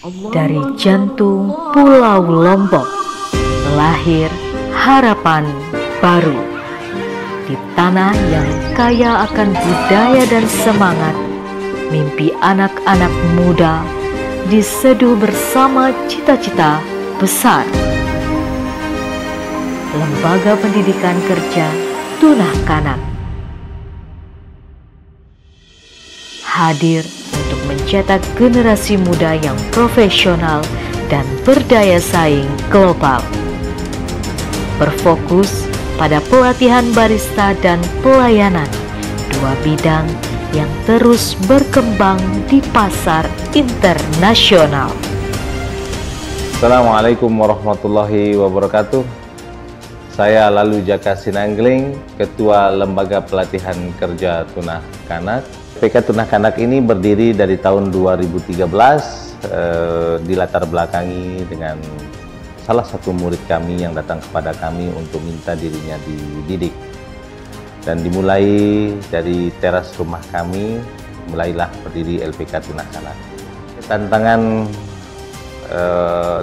Dari jantung Pulau Lombok lahir harapan baru. Di tanah yang kaya akan budaya dan semangat, mimpi anak-anak muda diseduh bersama cita-cita besar. Lembaga Pendidikan Kerja Tunah Kanak hadir untuk mencetak generasi muda yang profesional dan berdaya saing global. Berfokus pada pelatihan barista dan pelayanan, dua bidang yang terus berkembang di pasar internasional. Assalamualaikum warahmatullahi wabarakatuh. Saya Lalu Jaka Sinanggling, Ketua Lembaga Pelatihan Kerja Tunah Kanak. LPK Tunah Kanak ini berdiri dari tahun 2013, dilatar belakangi dengan salah satu murid kami yang datang kepada kami untuk minta dirinya dididik. Dan dimulai dari teras rumah kami, mulailah berdiri LPK Tunah Kanak. Tantangan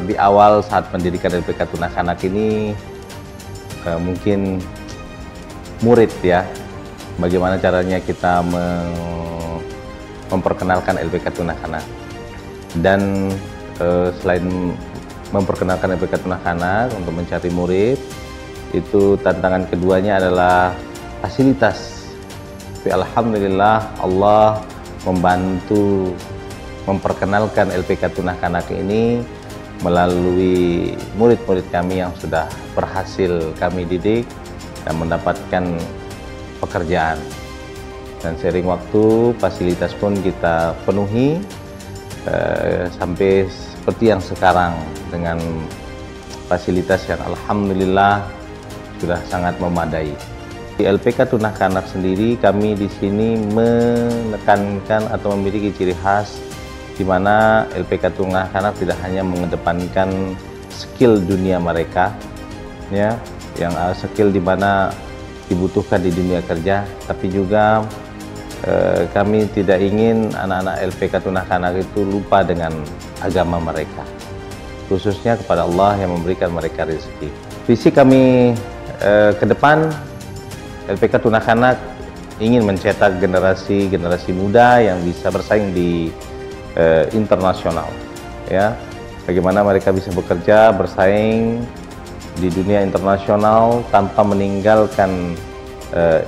di awal saat mendirikan LPK Tunah Kanak ini mungkin murid ya, bagaimana caranya kita memperkenalkan LPK Tunah Kanak. Dan selain memperkenalkan LPK Tunah Kanak untuk mencari murid, itu tantangan keduanya adalah fasilitas. Tapi alhamdulillah Allah membantu memperkenalkan LPK Tunah Kanak ini melalui murid-murid kami yang sudah berhasil kami didik dan mendapatkan pekerjaan. Dan seiring waktu fasilitas pun kita penuhi sampai seperti yang sekarang dengan fasilitas yang alhamdulillah sudah sangat memadai. Di LPK Tunah Kanak sendiri kami di sini menekankan atau memiliki ciri khas di mana LPK Tunah Kanak tidak hanya mengedepankan skill dunia mereka, ya, yang skill di mana dibutuhkan di dunia kerja, tapi juga kami tidak ingin anak-anak LPK Tunah Kanak itu lupa dengan agama mereka, khususnya kepada Allah yang memberikan mereka rezeki. Visi kami ke depan, LPK Tunah Kanak ingin mencetak generasi muda yang bisa bersaing di internasional, ya. Bagaimana mereka bisa bekerja bersaing di dunia internasional tanpa meninggalkan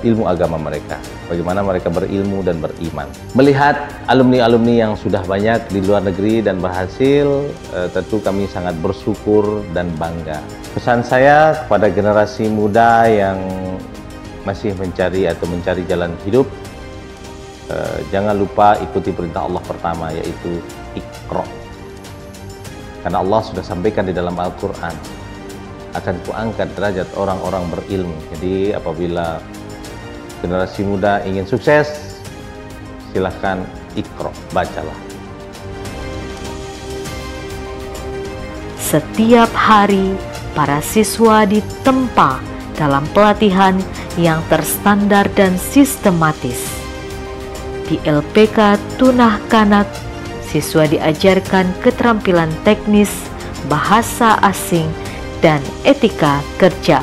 ilmu agama mereka. Bagaimana mereka berilmu dan beriman. Melihat alumni-alumni yang sudah banyak di luar negeri dan berhasil, tentu kami sangat bersyukur dan bangga. Pesan saya kepada generasi muda yang masih mencari jalan hidup, jangan lupa ikuti perintah Allah pertama, yaitu Iqra. Karena Allah sudah sampaikan di dalam Al-Quran, akan kuangkat derajat orang-orang berilmu. Jadi apabila generasi muda ingin sukses, silahkan Iqra, bacalah. Setiap hari para siswa ditempa dalam pelatihan yang terstandar dan sistematis. Di LPK Tunah Kanak, siswa diajarkan keterampilan teknis, bahasa asing, dan etika kerja.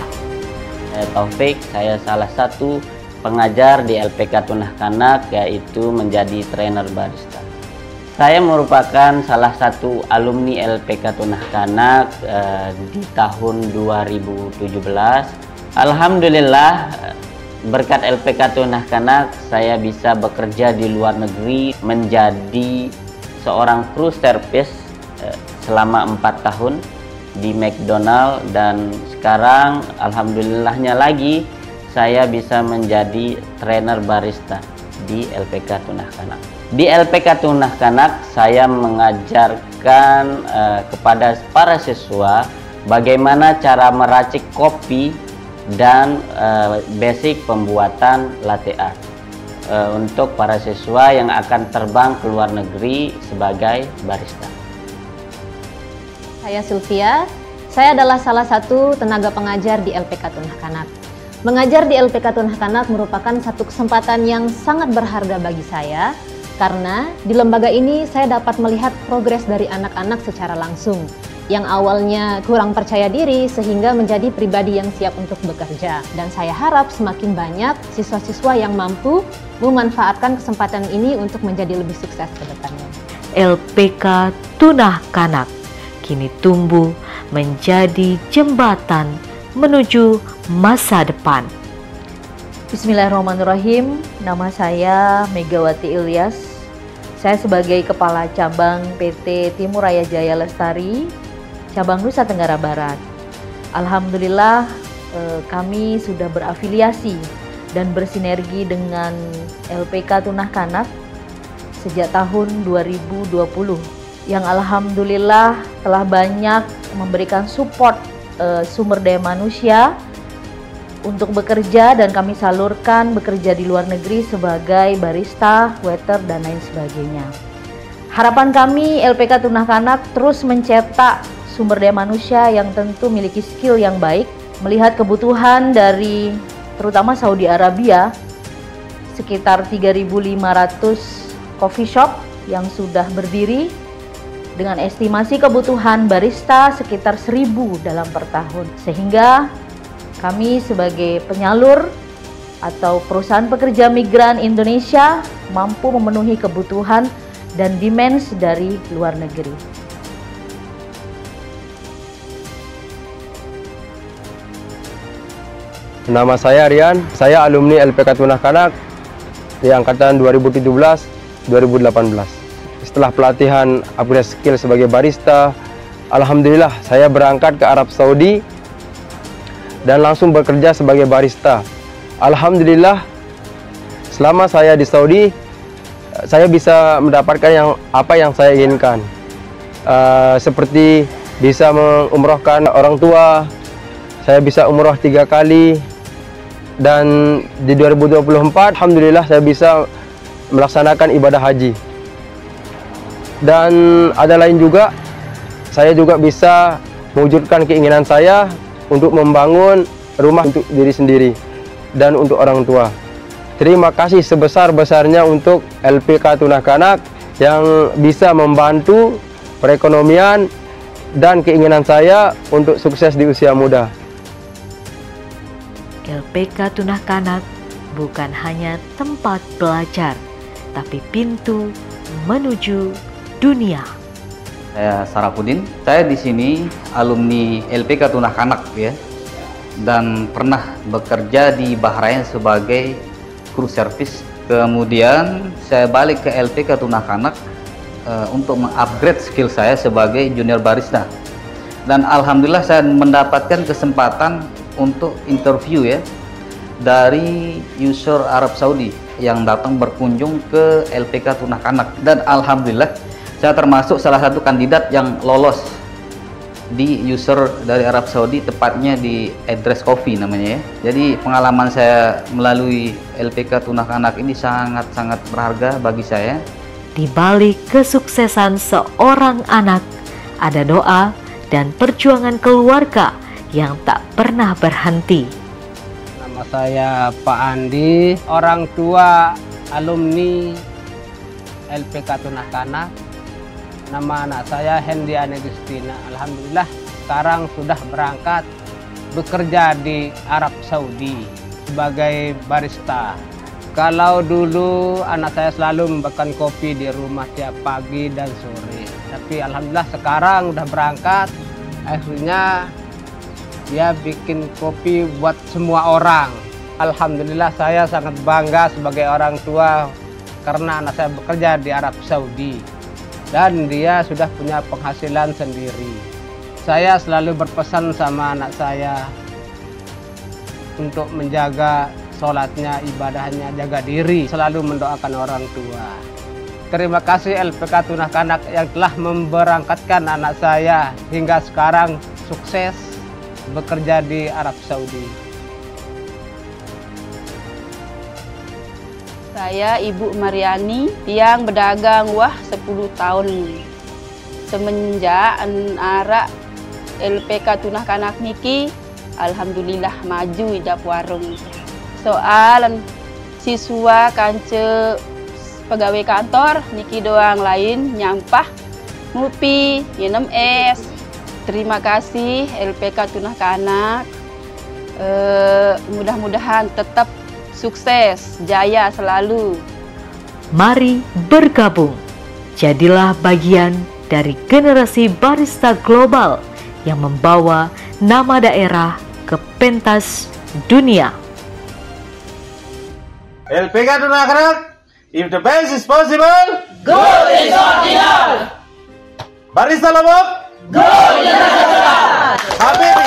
Saya Taufik, saya salah satu pengajar di LPK Tunah Kanak, yaitu menjadi trainer barista. Saya merupakan salah satu alumni LPK Tunah Kanak di tahun 2017. Alhamdulillah, berkat LPK Tunah Kanak, saya bisa bekerja di luar negeri menjadi seorang kru servis selama 4 tahun di McDonald, dan sekarang alhamdulillahnya lagi saya bisa menjadi trainer barista di LPK Tunah Kanak. Di LPK Tunah Kanak saya mengajarkan kepada para siswa bagaimana cara meracik kopi dan basic pembuatan latte art untuk para siswa yang akan terbang ke luar negeri sebagai barista. Saya Sylvia, saya adalah salah satu tenaga pengajar di LPK Tunah Kanak. Mengajar di LPK Tunah Kanak merupakan satu kesempatan yang sangat berharga bagi saya, Karena di lembaga ini saya dapat melihat progres dari anak-anak secara langsung, yang awalnya kurang percaya diri sehingga menjadi pribadi yang siap untuk bekerja. Dan saya harap semakin banyak siswa-siswa yang mampu memanfaatkan kesempatan ini untuk menjadi lebih sukses ke depannya. LPK Tunah Kanak kini tumbuh menjadi jembatan menuju masa depan. Bismillahirrahmanirrahim. Nama saya Megawati Ilyas. Saya sebagai Kepala Cabang PT Timur Raya Jaya Lestari, Cabang Nusa Tenggara Barat. Alhamdulillah kami sudah berafiliasi dan bersinergi dengan LPK Tunah Kanak sejak tahun 2020, yang alhamdulillah telah banyak memberikan support sumber daya manusia untuk bekerja, dan kami salurkan bekerja di luar negeri sebagai barista, waiter, dan lain sebagainya. Harapan kami LPK Tunah Kanak terus mencetak sumber daya manusia yang tentu memiliki skill yang baik, melihat kebutuhan dari terutama Saudi Arabia, sekitar 3.500 coffee shop yang sudah berdiri dengan estimasi kebutuhan barista sekitar 1.000 dalam per tahun, sehingga kami sebagai penyalur atau perusahaan pekerja migran Indonesia mampu memenuhi kebutuhan dan demands dari luar negeri. Nama saya Rian, saya alumni LPK Tunah Kanak di angkatan 2017-2018. Setelah pelatihan upgrade skill sebagai barista, alhamdulillah saya berangkat ke Arab Saudi dan langsung bekerja sebagai barista. Alhamdulillah, selama saya di Saudi, saya bisa mendapatkan apa yang saya inginkan. Seperti bisa mengumrohkan orang tua, saya bisa umroh 3 kali. Dan di 2024, alhamdulillah saya bisa melaksanakan ibadah haji. Dan ada lain juga, saya juga bisa mewujudkan keinginan saya untuk membangun rumah untuk diri sendiri dan untuk orang tua. Terima kasih sebesar-besarnya untuk LPK Tunah Kanak yang bisa membantu perekonomian dan keinginan saya untuk sukses di usia muda. LPK Tunah Kanak bukan hanya tempat belajar, tapi pintu menuju dunia. Saya Sarafudin. Saya di sini alumni LPK Tunah Kanak ya, dan pernah bekerja di Bahrain sebagai kru servis. Kemudian saya balik ke LPK Tunah Kanak untuk mengupgrade skill saya sebagai junior barista. Dan alhamdulillah saya mendapatkan kesempatan untuk interview ya dari user Arab Saudi yang datang berkunjung ke LPK Tunah Kanak, dan alhamdulillah saya termasuk salah satu kandidat yang lolos di user dari Arab Saudi, tepatnya di Address Coffee namanya ya. Jadi pengalaman saya melalui LPK Tunah Kanak ini sangat-sangat berharga bagi saya. Di balik kesuksesan seorang anak, ada doa dan perjuangan keluarga yang tak pernah berhenti. Nama saya Pak Andi, orang tua alumni LPK Tunah Kanak. Nama anak saya Hendi Anegustina. Alhamdulillah sekarang sudah berangkat bekerja di Arab Saudi sebagai barista. Kalau dulu anak saya selalu membawakan kopi di rumah tiap pagi dan sore, tapi alhamdulillah sekarang udah berangkat, akhirnya dia bikin kopi buat semua orang. Alhamdulillah saya sangat bangga sebagai orang tua karena anak saya bekerja di Arab Saudi dan dia sudah punya penghasilan sendiri. Saya selalu berpesan sama anak saya untuk menjaga sholatnya, ibadahnya, jaga diri, selalu mendoakan orang tua. Terima kasih LPK Tunah Kanak yang telah memberangkatkan anak saya hingga sekarang sukses bekerja di Arab Saudi. Saya Ibu Mariani yang berdagang 10 tahun. Semenjak anak LPK Tunah Kanak niki, alhamdulillah maju hidup warung. Soal siswa kance pegawai kantor, niki doang lain nyampah, ngopi, minum es. Terima kasih LPK Tunah Kanak. Mudah-mudahan tetap sukses, jaya selalu. Mari bergabung, jadilah bagian dari generasi barista global yang membawa nama daerah ke pentas dunia. LPK Tunah Kanak, if the best is possible, Good is ordinal. Barista Lombok, Good is ordinal. Habib